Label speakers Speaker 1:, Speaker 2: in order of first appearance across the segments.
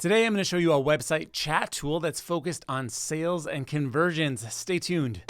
Speaker 1: Today, I'm going to show you a website chat tool that's focused on sales and conversions. Stay tuned.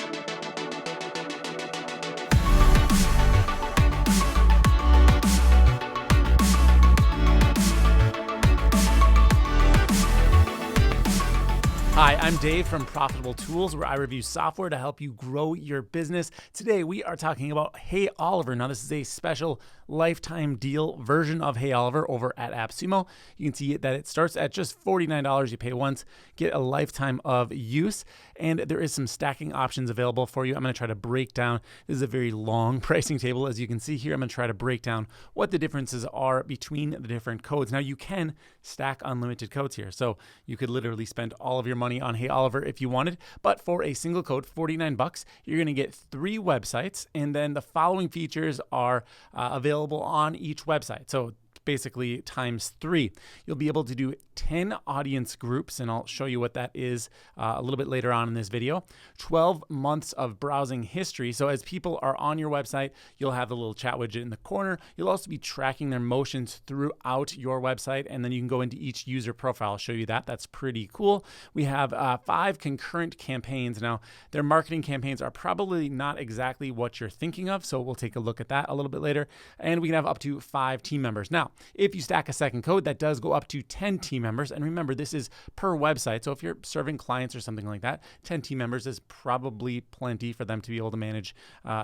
Speaker 1: Hi, I'm Dave from Profitable Tools, where I review software to help you grow your business. Today, we are talking about Hey Oliver. Now, this is a special lifetime deal version of Hey Oliver over at AppSumo. You can see that it starts at just $49. You pay once, get a lifetime of use, and there is some stacking options available for you. I'm going to try to break down. This is a very long pricing table. As you can see here, I'm going to try to break down what the differences are between the different codes. Now, you can stack unlimited codes here. So you could literally spend all of your money on Hey Oliver if you wanted, but for a single code, $49, you're going to get 3 websites, and then the following features are available on each website. So basically times 3. You'll be able to do 10 audience groups, and I'll show you what that is a little bit later on in this video. 12 months of browsing history. So as people are on your website, you'll have the little chat widget in the corner. You'll also be tracking their motions throughout your website, and then you can go into each user profile. I'll show you that. That's pretty cool. We have 5 concurrent campaigns. Now, their marketing campaigns are probably not exactly what you're thinking of, so we'll take a look at that a little bit later. And we can have up to 5 team members. Now, if you stack a second code, that does go up to 10 team members. And remember, this is per website. So if you're serving clients or something like that, 10 team members is probably plenty for them to be able to manage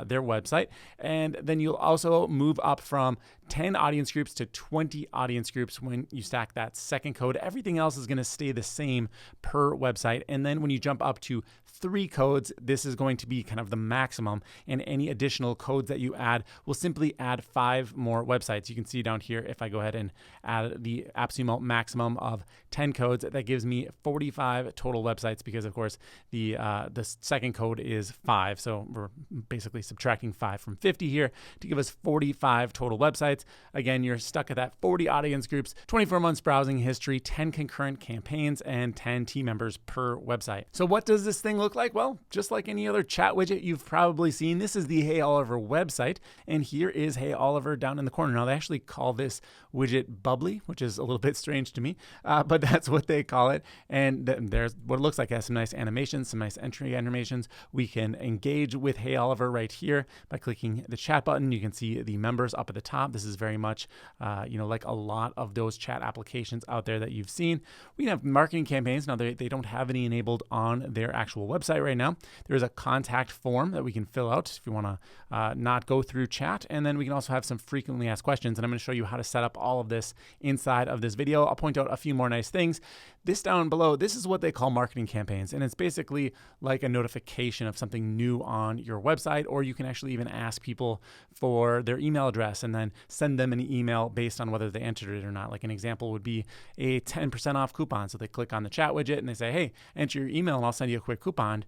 Speaker 1: their website. And then you'll also move up from 10 audience groups to 20 audience groups when you stack that second code. Everything else is going to stay the same per website. And then when you jump up to 3 codes, this is going to be kind of the maximum, and any additional codes that you add will simply add 5 more websites. You can see down here, if I go ahead and add the AppSumo maximum of 10 codes, that gives me 45 total websites, because of course the second code is 5. So we're basically subtracting 5 from 50 here to give us 45 total websites. Again, you're stuck at that 40 audience groups, 24 months browsing history, 10 concurrent campaigns, and 10 team members per website. So what does this thing look like? Well, just like any other chat widget you've probably seen, this is the Hey Oliver website, and here is Hey Oliver down in the corner. Now, they actually call this widget bubbly, which is a little bit strange to me, but that's what they call it. And there's what it looks like. It has some nice animations, some nice entry animations. We can engage with Hey Oliver right here by clicking the chat button. You can see the members up at the top. This is very much, like a lot of those chat applications out there that you've seen. We can have marketing campaigns. Now, they don't have any enabled on their actual website right now. There's a contact form that we can fill out if you want to not go through chat. And then we can also have some frequently asked questions. And I'm going to show you how to set up all of this inside of this video. I'll point out a few more nice things. This down below, this is what they call marketing campaigns. And it's basically like a notification of something new on your website, or you can actually even ask people for their email address and then send them an email based on whether they entered it or not. Like an example would be a 10% off coupon. So they click on the chat widget and they say, hey, enter your email and I'll send you a quick coupon.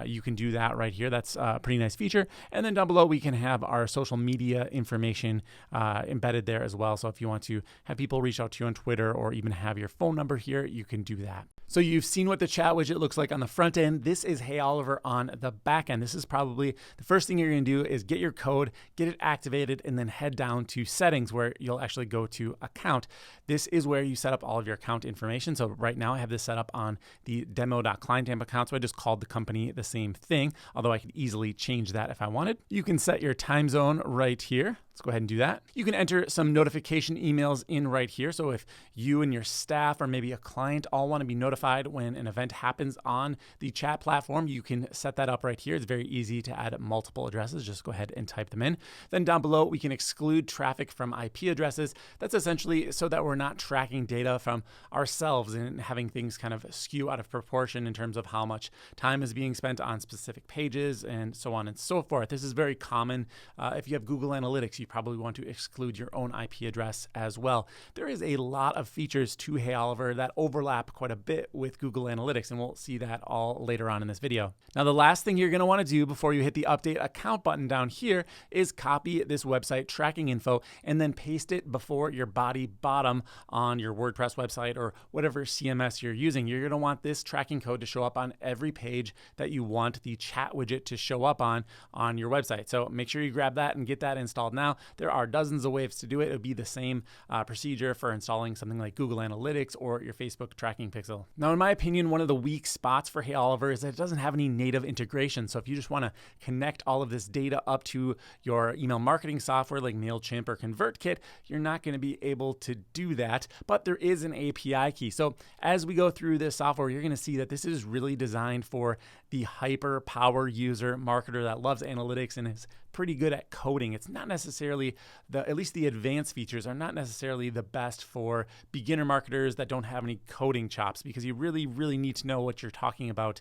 Speaker 1: You can do that right here. That's a pretty nice feature. And then down below, we can have our social media information embedded there as well. So if you want to have people reach out to you on Twitter or even have your phone number here, you can do that. So you've seen what the chat widget looks like on the front end. This is Hey Oliver on the back end. This is probably the first thing you're going to do is get your code, get it activated, and then head down to settings where you'll actually go to account. This is where you set up all of your account information. So right now I have this set up on the demo.clientamp account. So I just called the company the same thing, although I could easily change that if I wanted. You can set your time zone right here. Let's go ahead and do that. You can enter some notification emails in right here. So if you and your staff or maybe a client all want to be notified when an event happens on the chat platform, you can set that up right here. It's very easy to add multiple addresses. Just go ahead and type them in. Then down below, we can exclude traffic from IP addresses. That's essentially so that we're not tracking data from ourselves and having things kind of skew out of proportion in terms of how much time is being spent on specific pages and so on and so forth. This is very common. If you have Google Analytics, you probably want to exclude your own IP address as well. There is a lot of features to Hey Oliver that overlap quite a bit with Google Analytics, and we'll see that all later on in this video. Now, the last thing you're going to want to do before you hit the update account button down here is copy this website tracking info and then paste it before your body bottom on your WordPress website or whatever CMS you're using. You're going to want this tracking code to show up on every page that you want the chat widget to show up on your website. So make sure you grab that and get that installed now. There are dozens of ways to do it. It would be the same procedure for installing something like Google Analytics or your Facebook tracking pixel. Now, in my opinion, one of the weak spots for Hey Oliver is that it doesn't have any native integration. So if you just want to connect all of this data up to your email marketing software like MailChimp or ConvertKit, you're not going to be able to do that. But there is an API key. So as we go through this software, you're going to see that this is really designed for the hyper power user marketer that loves analytics and is pretty good at coding. It's not necessarily at least the advanced features are not necessarily the best for beginner marketers that don't have any coding chops, because you really need to know what you're talking about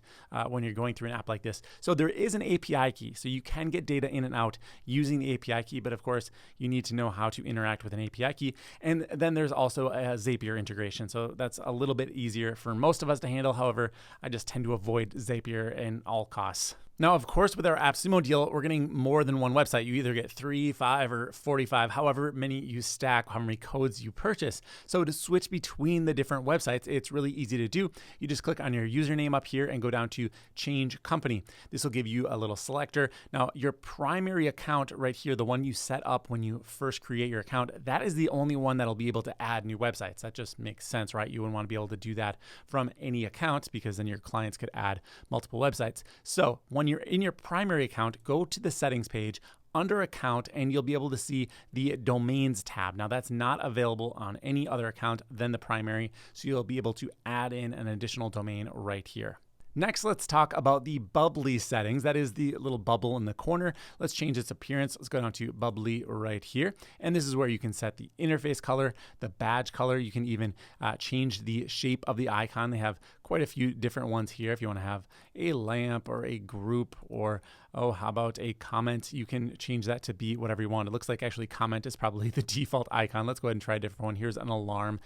Speaker 1: when you're going through an app like this. So there is an API key, so you can get data in and out using the API key, but of course you need to know how to interact with an API key. And then there's also a Zapier integration, so that's a little bit easier for most of us to handle. However, I just tend to avoid Zapier at all costs. Now, of course, with our AppSumo deal, we're getting more than one website. You either get 3, 5, or 45, however many you stack, how many codes you purchase. So to switch between the different websites, it's really easy to do. You just click on your username up here and go down to Change Company. This will give you a little selector. Now, your primary account right here, the one you set up when you first create your account, that is the only one that'll be able to add new websites. That just makes sense, right? You wouldn't want to be able to do that from any account, because then your clients could add multiple websites. So when you're in your primary account, go to the settings page under account, and you'll be able to see the domains tab. Now, that's not available on any other account than the primary, so you'll be able to add in an additional domain right here. Next, let's talk about the Bubbly settings. That is the little bubble in the corner. Let's change its appearance. Let's go down to Bubbly right here. And this is where you can set the interface color, the badge color. You can even change the shape of the icon. They have quite a few different ones here. If you want to have a lamp or a group, or how about a comment? You can change that to be whatever you want. It looks like actually comment is probably the default icon. Let's go ahead and try a different one. Here's an alarm.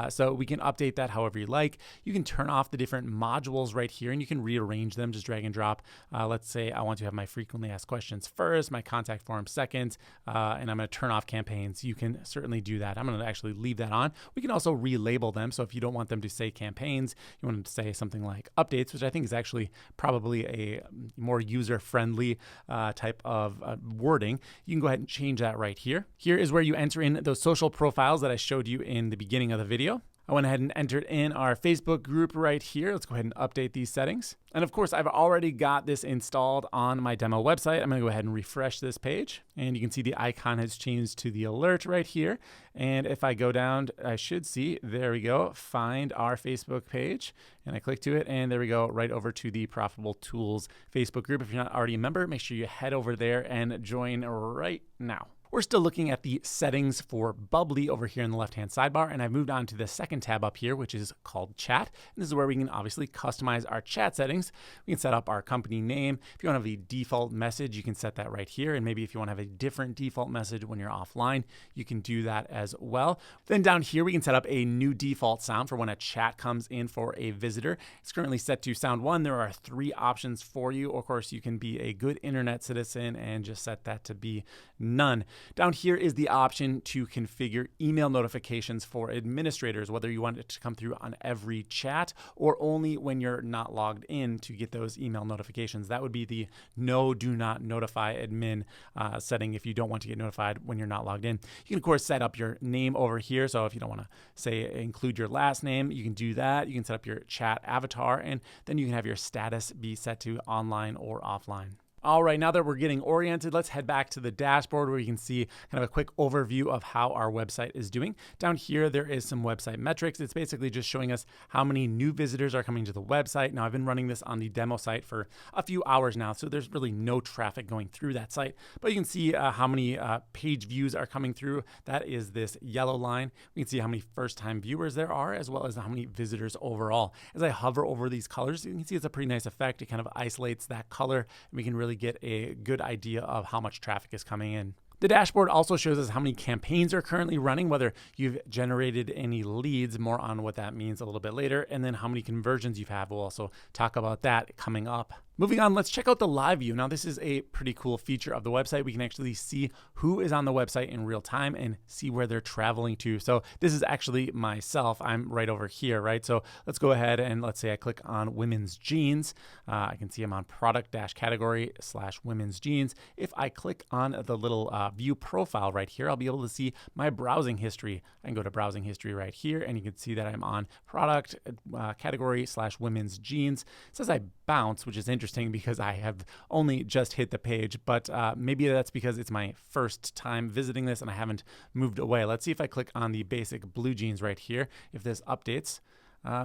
Speaker 1: So we can update that however you like. You can turn off the different modules right here, and you can rearrange them, just drag and drop. Let's say I want to have my frequently asked questions first, my contact form second, and I'm going to turn off campaigns. You can certainly do that. I'm going to actually leave that on. We can also relabel them. So if you don't want them to say campaigns, you want them to say something like updates, which I think is actually probably a more user-friendly type of wording. You can go ahead and change that right here. Here is where you enter in those social profiles that I showed you in the beginning of the video. I went ahead and entered in our Facebook group right here. Let's go ahead and update these settings. And of course, I've already got this installed on my demo website. I'm going to go ahead and refresh this page. And you can see the icon has changed to the alert right here. And if I go down, I should see, there we go, find our Facebook page. And I click to it, and there we go, right over to the Profitable Tools Facebook group. If you're not already a member, make sure you head over there and join right now. We're still looking at the settings for Bubbly over here in the left-hand sidebar, and I've moved on to the second tab up here, which is called Chat. And this is where we can obviously customize our chat settings. We can set up our company name. If you want to have a default message, you can set that right here. And maybe if you want to have a different default message when you're offline, you can do that as well. Then down here, we can set up a new default sound for when a chat comes in for a visitor. It's currently set to sound 1. There are 3 options for you. Of course, you can be a good internet citizen and just set that to be none. Down here is the option to configure email notifications for administrators, whether you want it to come through on every chat or only when you're not logged in to get those email notifications. That would be the do not notify admin setting if you don't want to get notified when you're not logged in. You can, of course, set up your name over here. So if you don't want to say include your last name, you can do that. You can set up your chat avatar, and then you can have your status be set to online or offline. All right, now that we're getting oriented, let's head back to the dashboard where you can see kind of a quick overview of how our website is doing. Down here, there is some website metrics. It's basically just showing us how many new visitors are coming to the website. Now, I've been running this on the demo site for a few hours now, so there's really no traffic going through that site. But you can see how many page views are coming through. That is this yellow line. We can see how many first-time viewers there are, as well as how many visitors overall. As I hover over these colors, you can see it's a pretty nice effect. It kind of isolates that color, and we can really get a good idea of how much traffic is coming in. The dashboard also shows us how many campaigns are currently running, whether you've generated any leads, more on what that means a little bit later, and then how many conversions you've had. We'll also talk about that coming up. Moving on, let's check out the live view. Now, this is a pretty cool feature of the website. We can actually see who is on the website in real time and see where they're traveling to. So this is actually myself. I'm right over here, right? So let's go ahead and let's say I click on women's jeans. I can see I'm on product-category/women's jeans. If I click on the little view profile right here, I'll be able to see my browsing history. I can go to browsing history right here, and you can see that I'm on product category/women's jeans. It says I bounce, which is interesting because I have only just hit the page, but maybe that's because it's my first time visiting this and I haven't moved away. Let's see if I click on the basic blue jeans right here, if this updates.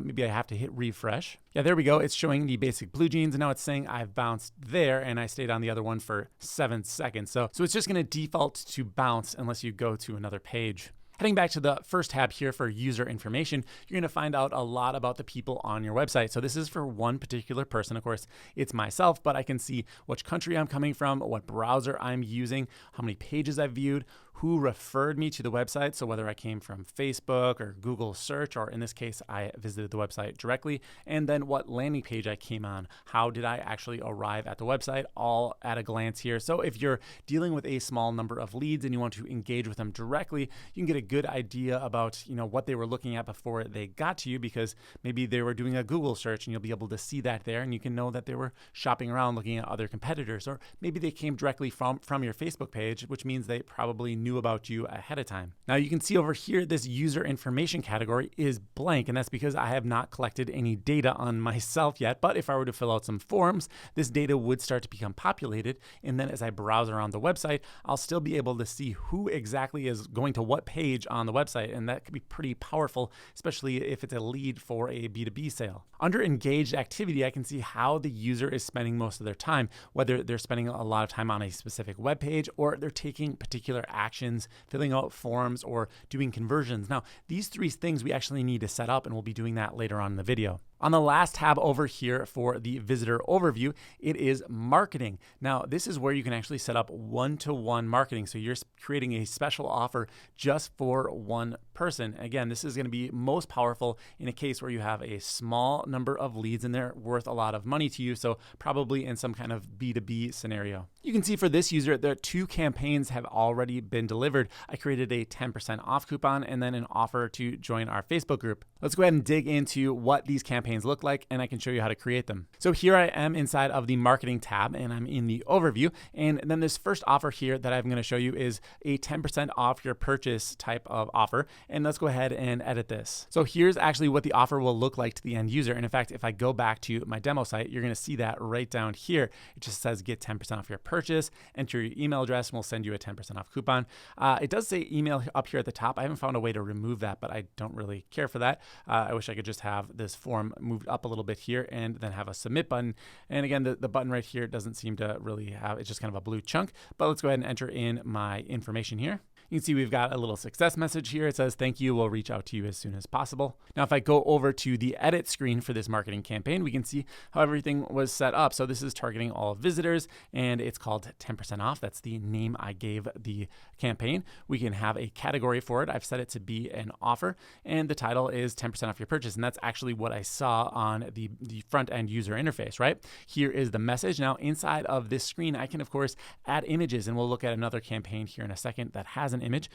Speaker 1: Maybe I have to hit refresh. Yeah, there we go. It's showing the basic blue jeans, and now it's saying I've bounced there, and I stayed on the other one for 7 seconds. So it's just going to default to bounce unless you go to another page. Heading back to the first tab here for user information, you're going to find out a lot about the people on your website. So this is for one particular person. Of course, it's myself, but I can see which country I'm coming from, what browser I'm using, how many pages I've viewed, who referred me to the website. So whether I came from Facebook or Google search, or in this case, I visited the website directly, and then what landing page I came on. How did I actually arrive at the website? All at a glance here. So if you're dealing with a small number of leads and you want to engage with them directly, you can get a good idea about, what they were looking at before they got to you, because maybe they were doing a Google search and you'll be able to see that there, and you can know that they were shopping around looking at other competitors, or maybe they came directly from your Facebook page, which means they probably knew about you ahead of time. Now you can see over here, this user information category is blank, and that's because I have not collected any data on myself yet. But if I were to fill out some forms, this data would start to become populated. And then as I browse around the website, I'll still be able to see who exactly is going to what page on the website. And that could be pretty powerful, especially if it's a lead for a B2B sale. Under engaged activity, I can see how the user is spending most of their time, whether they're spending a lot of time on a specific web page or they're taking particular actions, filling out forms, or doing conversions. Now, these three things we actually need to set up, and we'll be doing that later on in the video. On the last tab over here for the visitor overview, it is marketing. Now, this is where you can actually set up one-to-one marketing. So you're creating a special offer just for one person. Again, this is going to be most powerful in a case where you have a small number of leads and they're worth a lot of money to you. So probably in some kind of B2B scenario. You can see for this user, the 2 campaigns have already been delivered. I created a 10% off coupon and then an offer to join our Facebook group. Let's go ahead and dig into what these campaigns look like, and I can show you how to create them. So here I am inside of the marketing tab, and I'm in the overview. And then this first offer here that I'm going to show you is a 10% off your purchase type of offer. And let's go ahead and edit this. So here's actually what the offer will look like to the end user. And in fact, if I go back to my demo site, you're going to see that right down here. It just says get 10% off your purchase, enter your email address, and we'll send you a 10% off coupon. It does say email up here at the top. I haven't found a way to remove that, but I don't really care for that. I wish I could just have this form moved up a little bit here and then have a submit button. And again, the button right here doesn't seem to really have, it's just kind of a blue chunk, but let's go ahead and enter in my information here. You can see we've got a little success message here. It says, thank you, we'll reach out to you as soon as possible. Now, if I go over to the edit screen for this marketing campaign, we can see how everything was set up. So this is targeting all visitors, and it's called 10% off. That's the name I gave the campaign. We can have a category for it. I've set it to be an offer, and the title is 10% off your purchase. And that's actually what I saw on the front end user interface, right? Here is the message. Now, inside of this screen, I can, of course, add images, and we'll look at another campaign here in a second that has an image.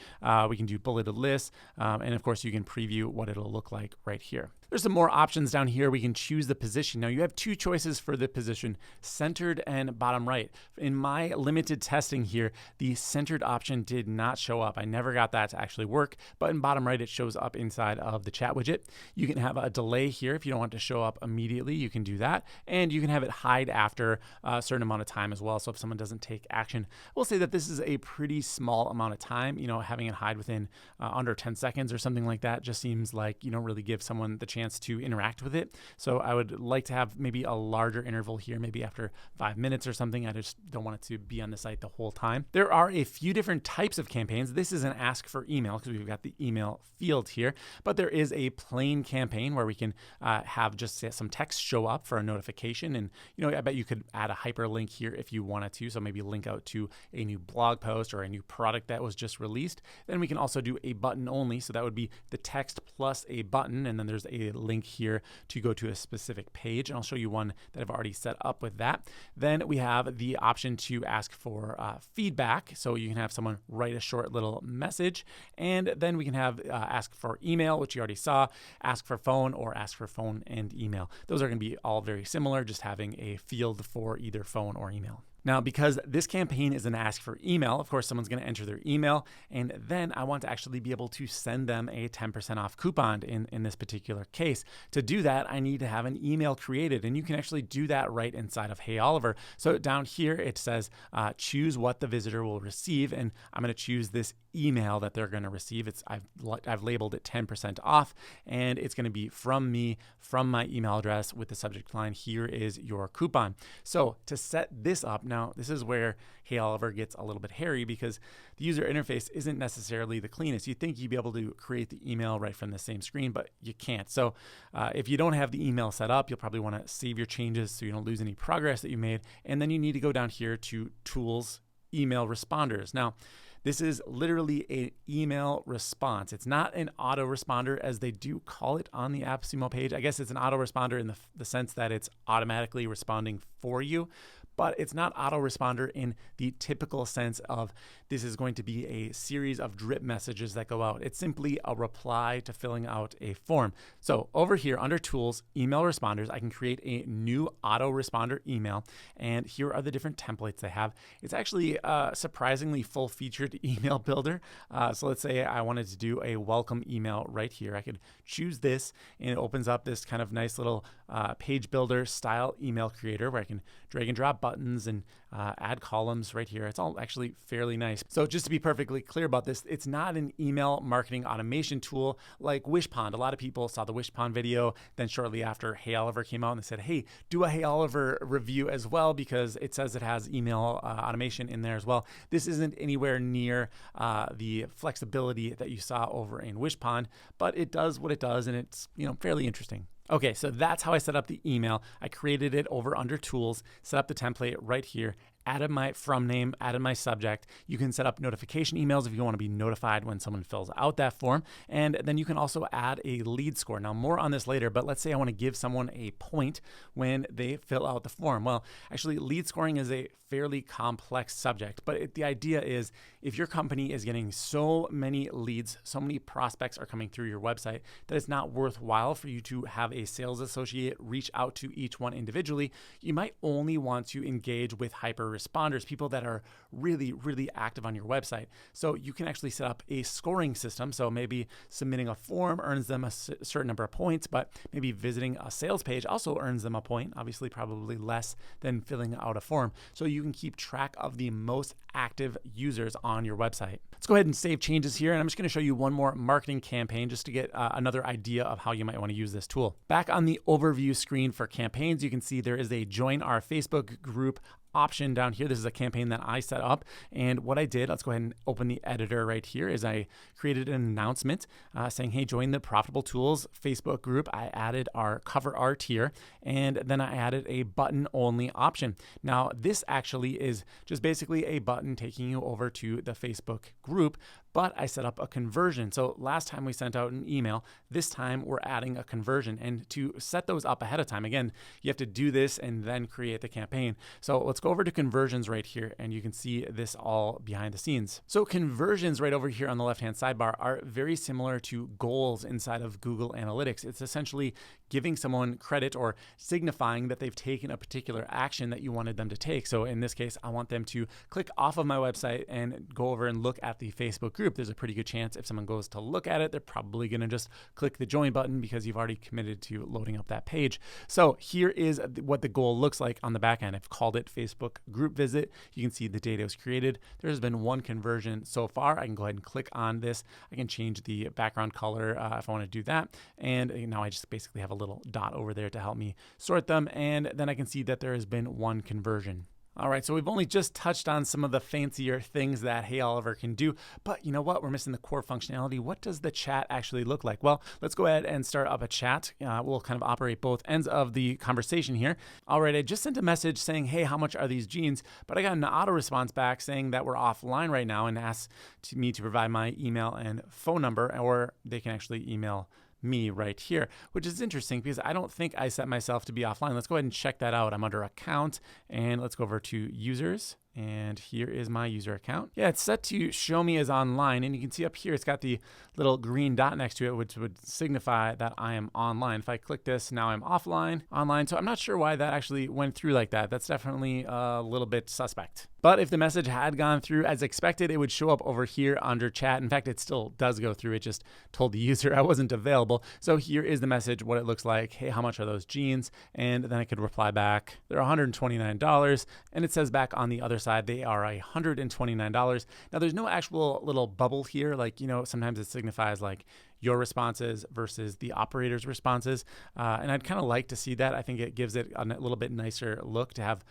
Speaker 1: We can do bulleted lists, and of course you can preview what it'll look like right here. There's some more options down here. We can choose the position. Now you have 2 choices for the position, centered and bottom right. In my limited testing here, the centered option did not show up. I never got that to actually work, but in bottom right, it shows up inside of the chat widget. You can have a delay here. If you don't want it to show up immediately, you can do that. And you can have it hide after a certain amount of time as well. So if someone doesn't take action, we'll say that this is a pretty small amount of time. Having it hide within under 10 seconds or something like that just seems like you don't really give someone the chance to interact with it. So I would like to have maybe a larger interval here, maybe after 5 minutes or something. I just don't want it to be on the site the whole time. There are a few different types of campaigns. This is an ask for email because we've got the email field here, but there is a plain campaign where we can have just some text show up for a notification. And, I bet you could add a hyperlink here if you wanted to. So maybe link out to a new blog post or a new product that was just released. Then we can also do a button only. So that would be the text plus a button. And then there's a a link here to go to a specific page, and I'll show you one that I've already set up with that. Then we have the option to ask for feedback, so you can have someone write a short little message, and then we can have ask for email, which you already saw, ask for phone, or ask for phone and email. Those are going to be all very similar, just having a field for either phone or email. Now, because this campaign is an ask for email, of course, someone's going to enter their email, and then I want to actually be able to send them a 10% off coupon in this particular case. To do that, I need to have an email created, and you can actually do that right inside of Hey Oliver. So down here, it says choose what the visitor will receive, and I'm going to choose this email that they're going to receive. I've labeled it 10% off, and it's going to be from me, from my email address with the subject line, here is your coupon. So to set this up, now this is where Hey Oliver gets a little bit hairy because the user interface isn't necessarily the cleanest. You'd think you'd be able to create the email right from the same screen, but you can't. So if you don't have the email set up, you'll probably want to save your changes so you don't lose any progress that you made. And then you need to go down here to Tools, Email Responders. Now, this is literally an email response. It's not an autoresponder as they do call it on the AppSumo page. I guess it's an autoresponder in the sense that it's automatically responding for you, but it's not autoresponder in the typical sense of this is going to be a series of drip messages that go out. It's simply a reply to filling out a form. So over here under Tools, Email Responders, I can create a new autoresponder email, and here are the different templates they have. It's actually a surprisingly full-featured email builder. So let's say I wanted to do a welcome email right here. I could choose this, and it opens up this kind of nice little page builder style email creator where I can drag and drop buttons and add columns right here. It's all actually fairly nice. So just to be perfectly clear about this, it's not an email marketing automation tool like Wishpond. A lot of people saw the Wishpond video, then shortly after Hey Oliver came out and they said, hey, do a Hey Oliver review as well because it says it has email automation in there as well. This isn't anywhere near the flexibility that you saw over in Wishpond, but it does what it does, and it's fairly interesting. Okay, so that's how I set up the email. I created it over under Tools, set up the template right here, added my from name, added my subject. You can set up notification emails if you want to be notified when someone fills out that form. And then you can also add a lead score. Now, more on this later, but let's say I want to give someone a point when they fill out the form. Well, actually, lead scoring is a fairly complex subject, but the idea is if your company is getting so many leads, so many prospects are coming through your website that it's not worthwhile for you to have a sales associate reach out to each one individually, you might only want to engage with hyper responders, people that are really, really active on your website. So you can actually set up a scoring system. So maybe submitting a form earns them a certain number of points, but maybe visiting a sales page also earns them a point, obviously probably less than filling out a form. So you can keep track of the most active users on your website. Let's go ahead and save changes here. And I'm just going to show you one more marketing campaign just to get another idea of how you might want to use this tool. Back on the overview screen for campaigns, you can see there is a join our Facebook group option down here. This is a campaign that I set up, and what I did, let's go ahead and open the editor right here, is I created an announcement saying, hey, join the Profitable Tools Facebook group. I added our cover art here, and then I added a button only option. Now this actually is just basically a button taking you over to the Facebook group, but I set up a conversion. So last time we sent out an email, this time we're adding a conversion. And to set those up ahead of time, again, you have to do this and then create the campaign. So let's go over to conversions right here, and you can see this all behind the scenes. So conversions right over here on the left-hand sidebar are very similar to goals inside of Google Analytics. It's essentially giving someone credit or signifying that they've taken a particular action that you wanted them to take. So in this case, I want them to click off of my website and go over and look at the Facebook group. There's a pretty good chance if someone goes to look at it, they're probably going to just click the join button because you've already committed to loading up that page. So here is what the goal looks like on the back end. I've called it Facebook group visit. You can see the data was created. There's been one conversion so far. I can go ahead and click on this. I can change the background color if I want to do that. And now I just basically have a little dot over there to help me sort them. And then I can see that there has been one conversion. All right, so we've only just touched on some of the fancier things that Hey Oliver can do, but you know what? We're missing the core functionality. What does the chat actually look like? Well, let's go ahead and start up a chat. We'll kind of operate both ends of the conversation here. All right, I just sent a message saying, hey, how much are these jeans? But I got an auto response back saying that we're offline right now and asked me to provide my email and phone number, or they can actually email me right here, which is interesting because I don't think I set myself to be offline. Let's go ahead and check that out. I'm under account and let's go over to users. And here is my user account. Yeah, it's set to show me as online. And you can see up here, it's got the little green dot next to it, which would signify that I am online. If I click this, now I'm offline, online. So I'm not sure why that actually went through like that. That's definitely a little bit suspect. But if the message had gone through as expected, it would show up over here under chat. In fact, it still does go through. It just told the user I wasn't available. So here is the message, what it looks like. Hey, how much are those jeans? And then I could reply back. They're $129. And it says back on the other side, they are $129. Now there's no actual little bubble here. Like, sometimes it signifies like your responses versus the operator's responses. And I'd kind of like to see that. I think it gives it a little bit nicer look to have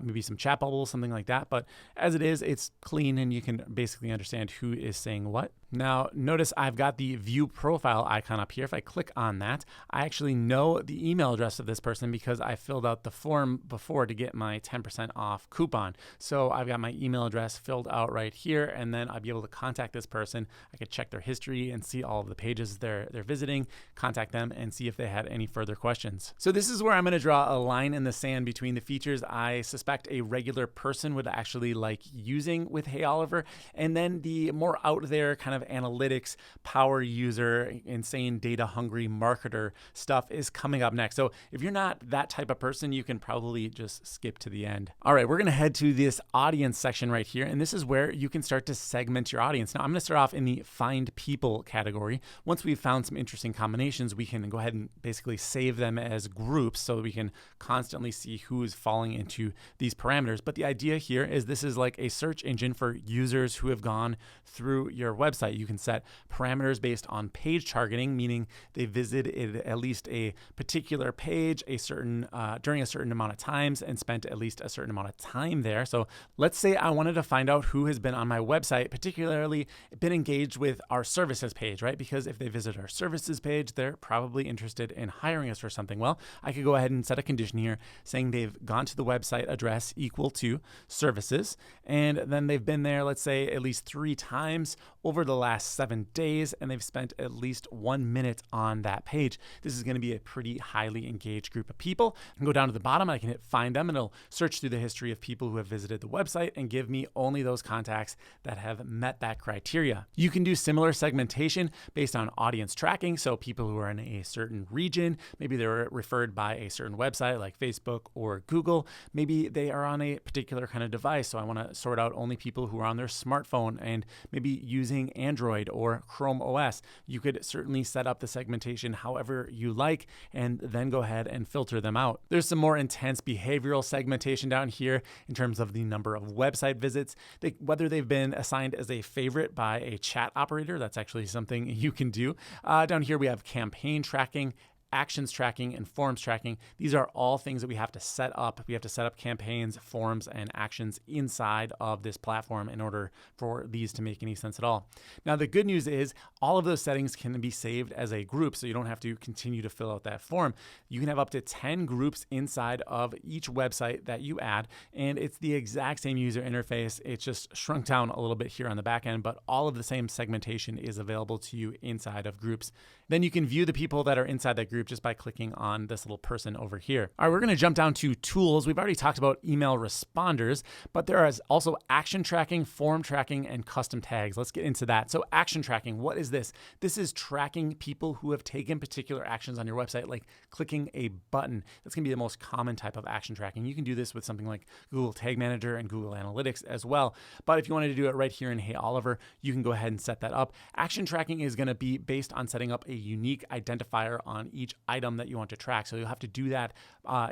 Speaker 1: maybe some chat bubbles, something like that. But as it is, it's clean and you can basically understand who is saying what. Now, notice I've got the view profile icon up here. If I click on that, I actually know the email address of this person because I filled out the form before to get my 10% off coupon. So I've got my email address filled out right here, and then I'll be able to contact this person. I could check their history and see all of the pages they're visiting, contact them, and see if they had any further questions. So this is where I'm going to draw a line in the sand between the features I suspect a regular person would actually like using with Hey Oliver, and then the more out there kind of analytics, power user, insane data hungry marketer stuff is coming up next. So if you're not that type of person, you can probably just skip to the end. All right, we're going to head to this audience section right here. And this is where you can start to segment your audience. Now I'm going to start off in the find people category. Once we've found some interesting combinations, we can go ahead and basically save them as groups so that we can constantly see who is falling into these parameters. But the idea here is this is like a search engine for users who have gone through your website. You can set parameters based on page targeting, meaning they visited at least a particular page during a certain amount of times and spent at least a certain amount of time there. So let's say I wanted to find out who has been on my website, particularly been engaged with our services page, right? Because if they visit our services page, they're probably interested in hiring us for something. Well, I could go ahead and set a condition here saying they've gone to the website address equal to services, and then they've been there, let's say, at least 3 times over the last 7 days, and they've spent at least 1 minute on that page. This is going to be a pretty highly engaged group of people. I can go down to the bottom, I can hit find them, and it'll search through the history of people who have visited the website and give me only those contacts that have met that criteria. You can do similar segmentation based on audience tracking. So people who are in a certain region, maybe they were referred by a certain website like Facebook or Google. Maybe they are on a particular kind of device. So I want to sort out only people who are on their smartphone and maybe using Android or Chrome OS. You could certainly set up the segmentation however you like and then go ahead and filter them out. There's some more intense behavioral segmentation down here in terms of the number of website visits, whether they've been assigned as a favorite by a chat operator. That's actually something you can do. Down here we have campaign tracking, actions tracking, and forms tracking. These are all things that we have to set up. We have to set up campaigns, forms, and actions inside of this platform in order for these to make any sense at all. Now, the good news is all of those settings can be saved as a group, so you don't have to continue to fill out that form. You can have up to 10 groups inside of each website that you add, and it's the exact same user interface. It's just shrunk down a little bit here on the back end, but all of the same segmentation is available to you inside of groups. Then you can view the people that are inside that group just by clicking on this little person over here. All right, we're going to jump down to tools. We've already talked about email responders, but there is also action tracking, form tracking, and custom tags. Let's get into that. So action tracking, what is this? This is tracking people who have taken particular actions on your website, like clicking a button. That's going to be the most common type of action tracking. You can do this with something like Google Tag Manager and Google Analytics as well. But if you wanted to do it right here in Hey Oliver, you can go ahead and set that up. Action tracking is going to be based on setting up a unique identifier on each item that you want to track. So you'll have to do that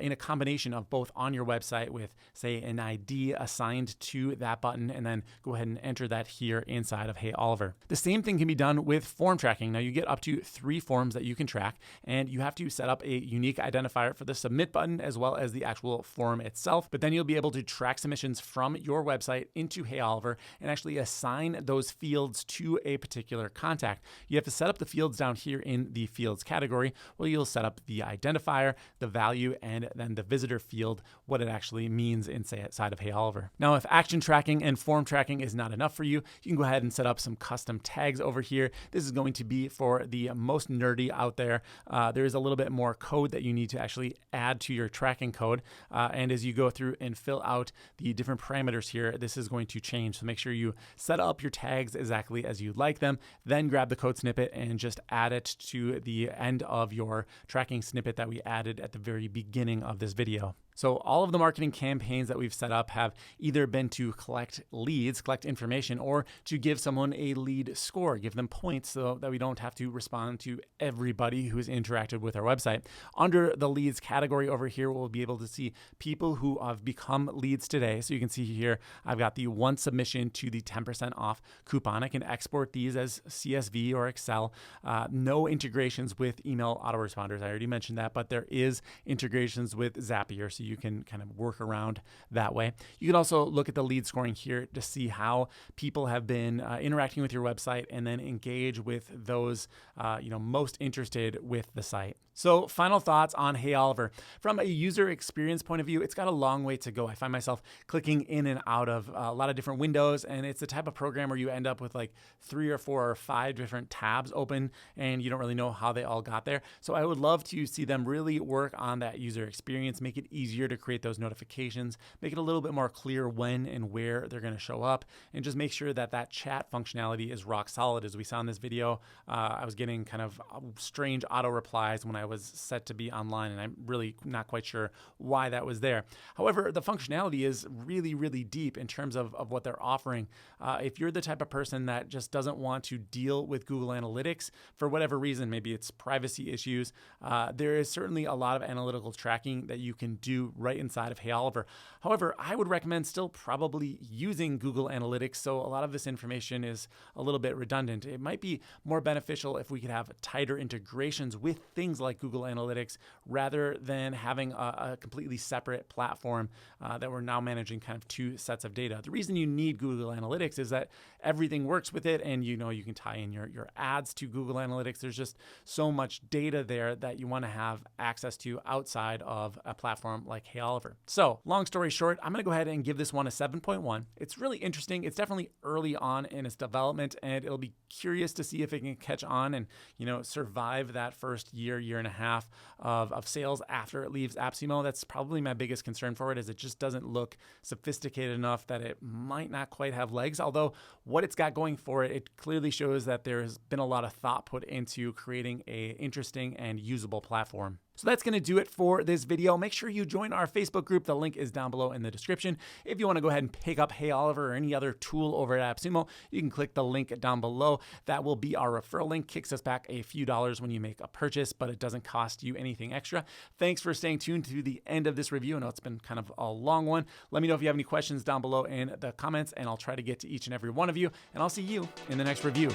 Speaker 1: in a combination of both on your website with, say, an ID assigned to that button, and then go ahead and enter that here inside of Hey Oliver. The same thing can be done with form tracking. Now you get up to 3 forms that you can track, and you have to set up a unique identifier for the submit button as well as the actual form itself. But then you'll be able to track submissions from your website into Hey Oliver and actually assign those fields to a particular contact. You have to set up the fields down here here in the fields category, where you'll set up the identifier, the value, and then the visitor field, what it actually means inside of Hey Oliver. Now, if action tracking and form tracking is not enough for you, you can go ahead and set up some custom tags over here. This is going to be for the most nerdy out there. There is a little bit more code that you need to actually add to your tracking code. And as you go through and fill out the different parameters here, this is going to change. So make sure you set up your tags exactly as you'd like them, then grab the code snippet and just add it to the end of your tracking snippet that we added at the very beginning of this video. So all of the marketing campaigns that we've set up have either been to collect leads, collect information, or to give someone a lead score, give them points so that we don't have to respond to everybody who's interacted with our website. Under the leads category over here, we'll be able to see people who have become leads today. So you can see here, I've got the one submission to the 10% off coupon. I can export these as CSV or Excel. No integrations with email autoresponders. I already mentioned that, but there is integrations with Zapier. So you can kind of work around that way. You can also look at the lead scoring here to see how people have been interacting with your website and then engage with those most interested with the site. So final thoughts on Hey Oliver. From a user experience point of view, it's got a long way to go. I find myself clicking in and out of a lot of different windows, and it's the type of program where you end up with like 3 or 4 or 5 different tabs open and you don't really know how they all got there. So I would love to see them really work on that user experience, make it easier to create those notifications, make it a little bit more clear when and where they're going to show up, and just make sure that that chat functionality is rock solid. As we saw in this video, I was getting kind of strange auto replies when I was set to be online, and I'm really not quite sure why that was there. However, the functionality is really, really deep in terms of what they're offering. If you're the type of person that just doesn't want to deal with Google Analytics for whatever reason, maybe it's privacy issues, there is certainly a lot of analytical tracking that you can do right inside of Hey Oliver. However, I would recommend still probably using Google Analytics, so a lot of this information is a little bit redundant. It might be more beneficial if we could have tighter integrations with things like Google Analytics rather than having a completely separate platform that we're now managing kind of 2 sets of data. The reason you need Google Analytics is that everything works with it, and you can tie in your ads to Google Analytics. There's just so much data there that you want to have access to outside of a platform like Hey Oliver. So long story short, I'm going to go ahead and give this one a 7.1. It's really interesting. It's definitely early on in its development, and it'll be curious to see if it can catch on and survive that first year and a half of sales after it leaves AppSumo. That's probably my biggest concern for it, is it just doesn't look sophisticated enough that it might not quite have legs. Although what it's got going for it, it clearly shows that there's been a lot of thought put into creating a interesting and usable platform. So that's going to do it for this video. Make sure you join our Facebook group. The link is down below in the description. If you want to go ahead and pick up Hey Oliver or any other tool over at AppSumo, you can click the link down below. That will be our referral link. Kicks us back a few dollars when you make a purchase, but it doesn't cost you anything extra. Thanks for staying tuned to the end of this review. I know it's been kind of a long one. Let me know if you have any questions down below in the comments, and I'll try to get to each and every one of you, and I'll see you in the next review.